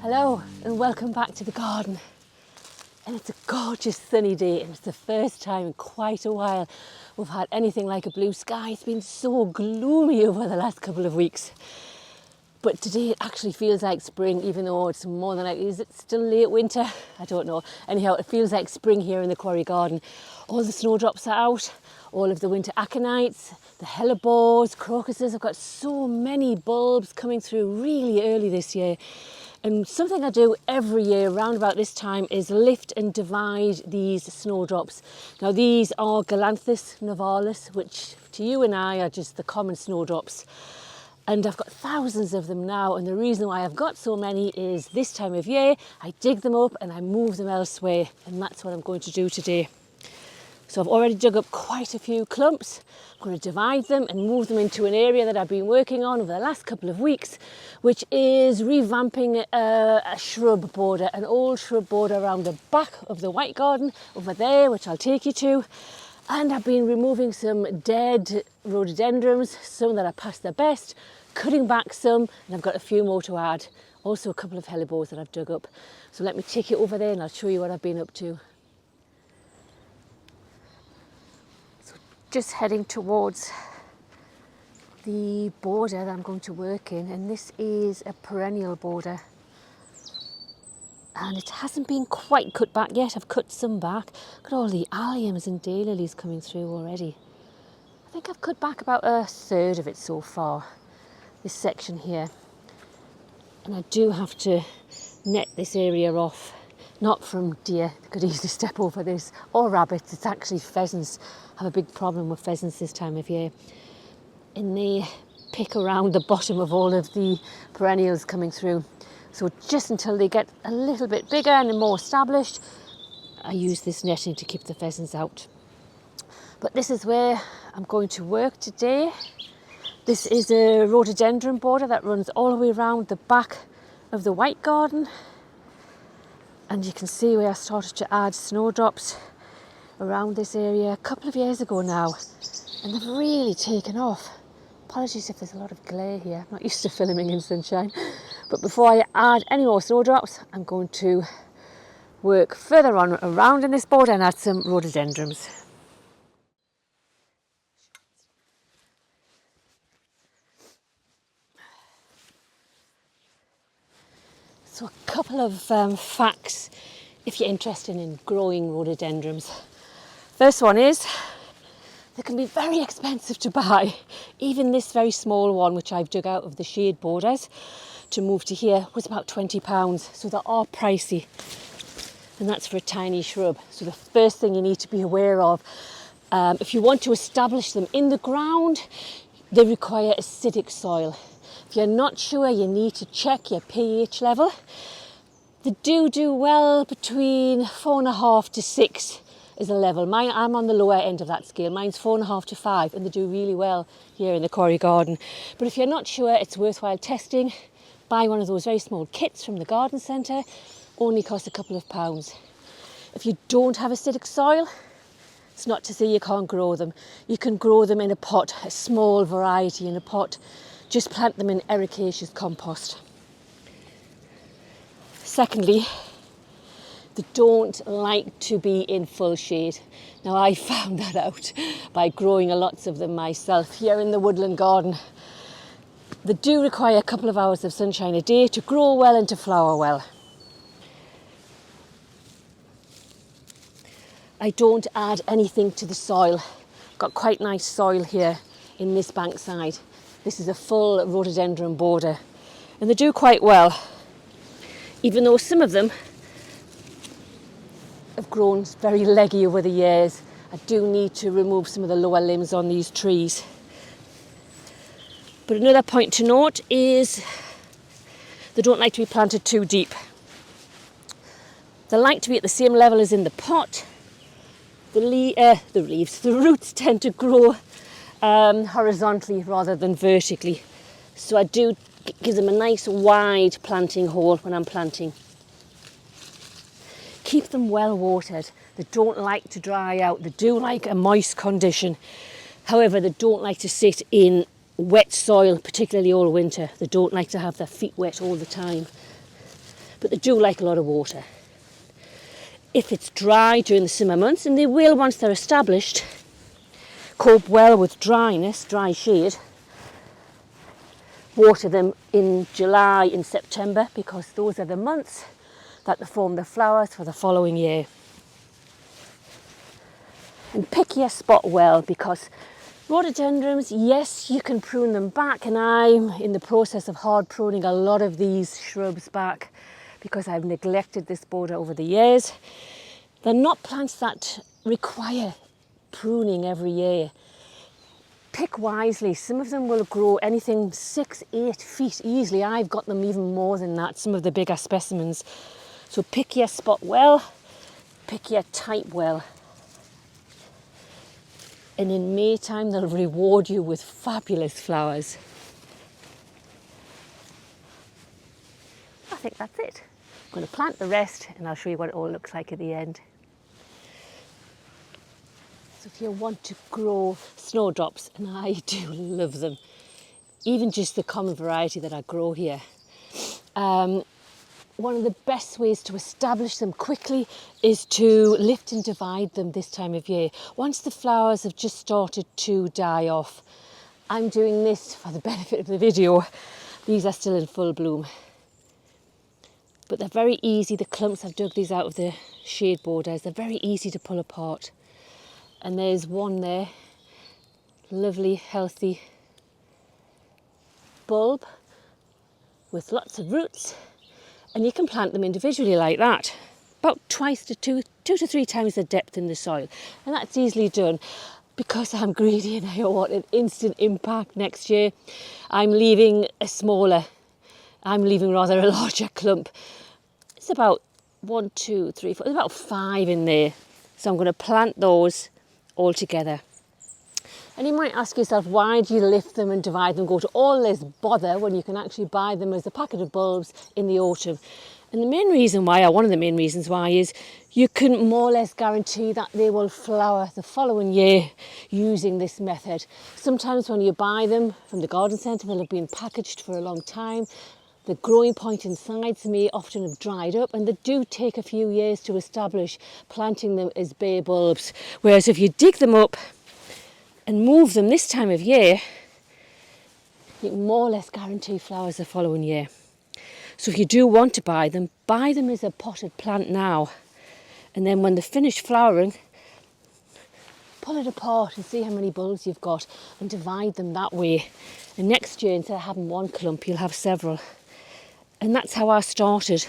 Hello and welcome back to the garden. And it's a gorgeous sunny day, and it's the first time in quite a while we've had anything like a blue sky. It's been so gloomy over the last couple of weeks. But today it actually feels like spring, even though it's more than likely, is it still late winter? I don't know. Anyhow, it feels like spring here in the Quarry garden. All the snowdrops are out, all of the winter aconites, the hellebores, crocuses. I've got so many bulbs coming through really early this year. And something I do every year around about this time is lift and divide these snowdrops. Now these are Galanthus nivalis, which to you and I are just the common snowdrops. And I've got thousands of them now, and the reason why I've got so many is this time of year I dig them up and I move them elsewhere, and that's what I'm going to do today. So I've already dug up quite a few clumps. I'm going to divide them and move them into an area that I've been working on over the last couple of weeks, which is revamping a shrub border, an old shrub border around the back of the white garden over there, which I'll take you to. And I've been removing some dead rhododendrons, some that are past their best, cutting back some, and I've got a few more to add. Also a couple of hellebores that I've dug up. So let me take you over there and I'll show you what I've been up to. Just heading towards the border that I'm going to work in, and this is a perennial border and it hasn't been quite cut back yet. I've cut some back. Look at all the alliums and daylilies coming through already. I think I've cut back about a third of it so far, this section here, and I do have to net this area off, not from deer, they could easily step over this, or rabbits. It's actually pheasants. I have a big problem with pheasants this time of year, and they pick around the bottom of all of the perennials coming through. So just until they get a little bit bigger and more established, I use this netting to keep the pheasants out. But this is where I'm going to work today. This is a rhododendron border that runs all the way around the back of the white garden. And you can see where I started to add snowdrops around this area a couple of years ago now, and they've really taken off. Apologies if there's a lot of glare here, I'm not used to filming in sunshine. But before I add any more snowdrops, I'm going to work further on around in this border and add some rhododendrons. So a couple of facts if you're interested in growing rhododendrons. First one is, they can be very expensive to buy. Even this very small one, which I've dug out of the shade borders to move to here, was about £20. So they are pricey, and that's for a tiny shrub. So the first thing you need to be aware of, if you want to establish them in the ground, they require acidic soil. If you're not sure, you need to check your pH level. They do well between 4.5 to 6 is a level. I'm on the lower end of that scale. Mine's 4.5 to 5, and they do really well here in the Quarry garden. But if you're not sure, it's worthwhile testing. Buy one of those very small kits from the garden centre. Only cost a couple of pounds. If you don't have acidic soil, it's not to say you can't grow them. You can grow them in a pot, a small variety in a pot. Just plant them in ericaceous compost. Secondly, they don't like to be in full shade. Now I found that out by growing lots of them myself here in the woodland garden. They do require a couple of hours of sunshine a day to grow well and to flower well. I don't add anything to the soil. Got quite nice soil here in this bank side. This is a full rhododendron border, and they do quite well, even though some of them have grown very leggy over the years. I do need to remove some of the lower limbs on these trees. But another point to note is they don't like to be planted too deep. They like to be at the same level as in the pot. The roots tend to grow horizontally rather than vertically. So I do give them a nice wide planting hole when I'm planting. Keep them well watered. They don't like to dry out. They do like a moist condition. However, they don't like to sit in wet soil, particularly all winter. They don't like to have their feet wet all the time. But they do like a lot of water. If it's dry during the summer months, and they will once they're established, cope well with dryness, dry shade, water them in July and September, because those are the months that they form the flowers for the following year. And pick your spot well, because rhododendrons, yes, you can prune them back, and I'm in the process of hard pruning a lot of these shrubs back because I've neglected this border over the years. They're not plants that require pruning every year. Pick wisely. Some of them will grow anything 6-8 feet easily. I've got them even more than that, some of the bigger specimens. So pick your spot well, pick your type well. And in May time, they'll reward you with fabulous flowers. I think that's it. I'm going to plant the rest and I'll show you what it all looks like at the end. So if you want to grow snowdrops, and I do love them, even just the common variety that I grow here, one of the best ways to establish them quickly is to lift and divide them this time of year. Once the flowers have just started to die off, I'm doing this for the benefit of the video. These are still in full bloom. But they're very easy. The clumps, I've dug these out of the shade borders. They're very easy to pull apart. And there's one there, lovely, healthy bulb with lots of roots. And you can plant them individually like that, about two to three times the depth in the soil. And that's easily done. Because I'm greedy and I want an instant impact next year, I'm leaving rather a larger clump. It's about 1, 2, 3, 4, there's about 5 in there. So I'm going to plant those all together. And you might ask yourself, why do you lift them and divide them, go to all this bother when you can actually buy them as a packet of bulbs in the autumn? And the main reason why, or one of the main reasons why, is you can more or less guarantee that they will flower the following year using this method. Sometimes when you buy them from the garden centre, they'll have been packaged for a long time. The growing point insides may often have dried up, and they do take a few years to establish, planting them as bare bulbs. Whereas if you dig them up and move them this time of year, you can more or less guarantee flowers the following year. So if you do want to buy them as a potted plant now. And then when they're finished flowering, pull it apart and see how many bulbs you've got and divide them that way. And next year, instead of having one clump, you'll have several. And that's how I started.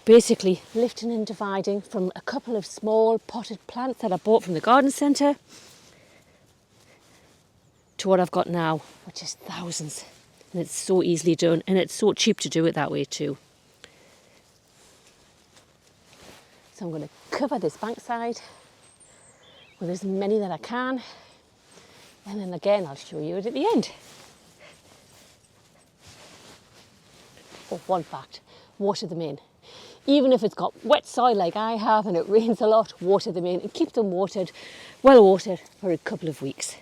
Basically lifting and dividing from a couple of small potted plants that I bought from the garden centre to what I've got now, which is thousands. And it's so easily done, and it's so cheap to do it that way too. So I'm going to cover this bankside with as many that I can, and then again I'll show you it at the end. Oh, one fact, water them in. Even if it's got wet soil like I have and it rains a lot, water them in and keep them watered, well watered, for a couple of weeks.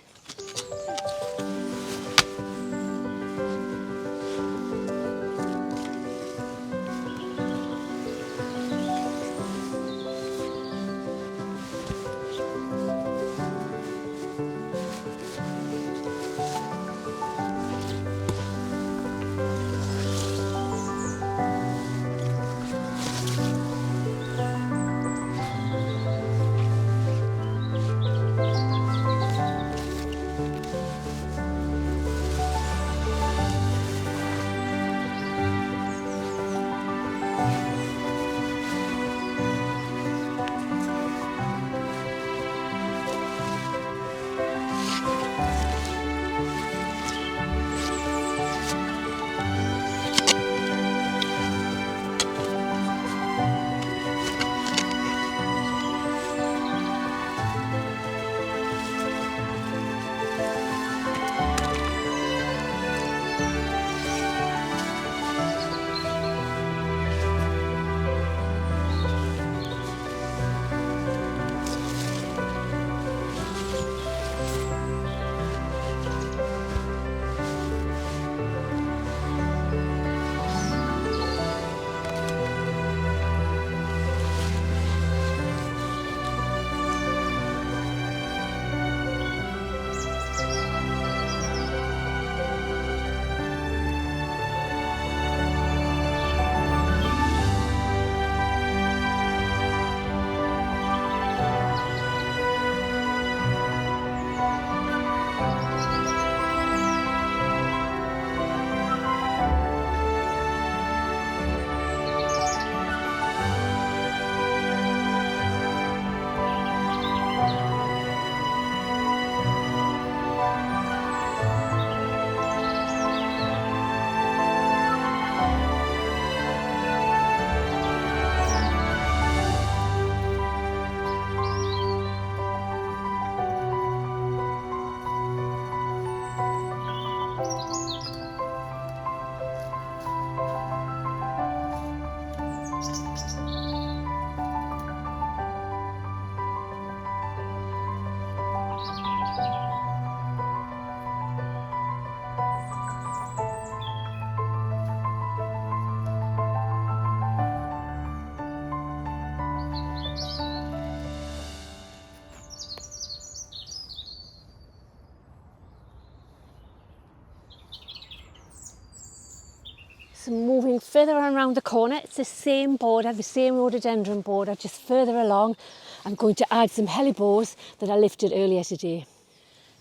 So moving further on around the corner, it's the same border, the same rhododendron border, just further along. I'm going to add some hellebores that I lifted earlier today.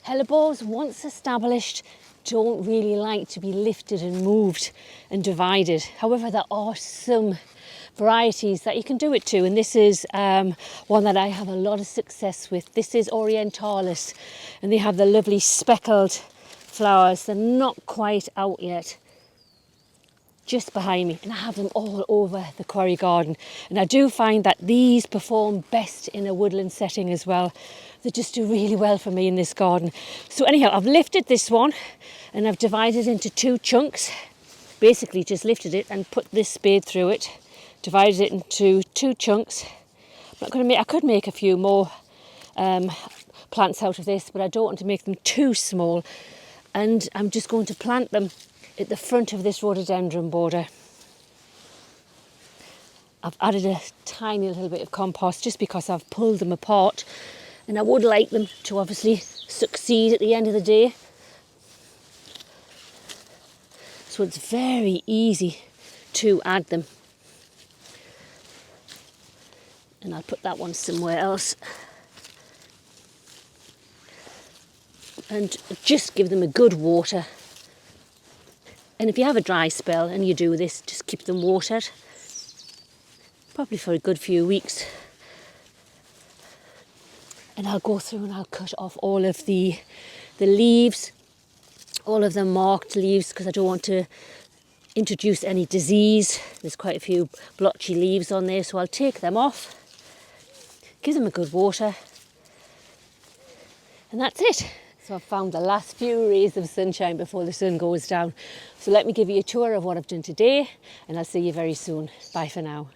Hellebores, once established, don't really like to be lifted and moved and divided. However, there are some varieties that you can do it to, and this is one that I have a lot of success with. This is Orientalis, and they have the lovely speckled flowers. They're not quite out yet, just behind me, and I have them all over the Quarry garden. And I do find that these perform best in a woodland setting as well. They just do really well for me in this garden. So anyhow, I've lifted this one and I've divided it into 2 chunks. Basically just lifted it and put this spade through it, divided it into 2 chunks. I'm not going to make, I could make a few more plants out of this, but I don't want to make them too small. And I'm just going to plant them at the front of this rhododendron border. I've added a tiny little bit of compost just because I've pulled them apart, and I would like them to obviously succeed at the end of the day. So it's very easy to add them. And I'll put that one somewhere else. And just give them a good water. And if you have a dry spell and you do this, just keep them watered. Probably for a good few weeks. And I'll go through and I'll cut off all of the leaves, all of the marked leaves, because I don't want to introduce any disease. There's quite a few blotchy leaves on there, so I'll take them off, give them a good water, and that's it. So I've found the last few rays of sunshine before the sun goes down. So let me give you a tour of what I've done today, and I'll see you very soon. Bye for now.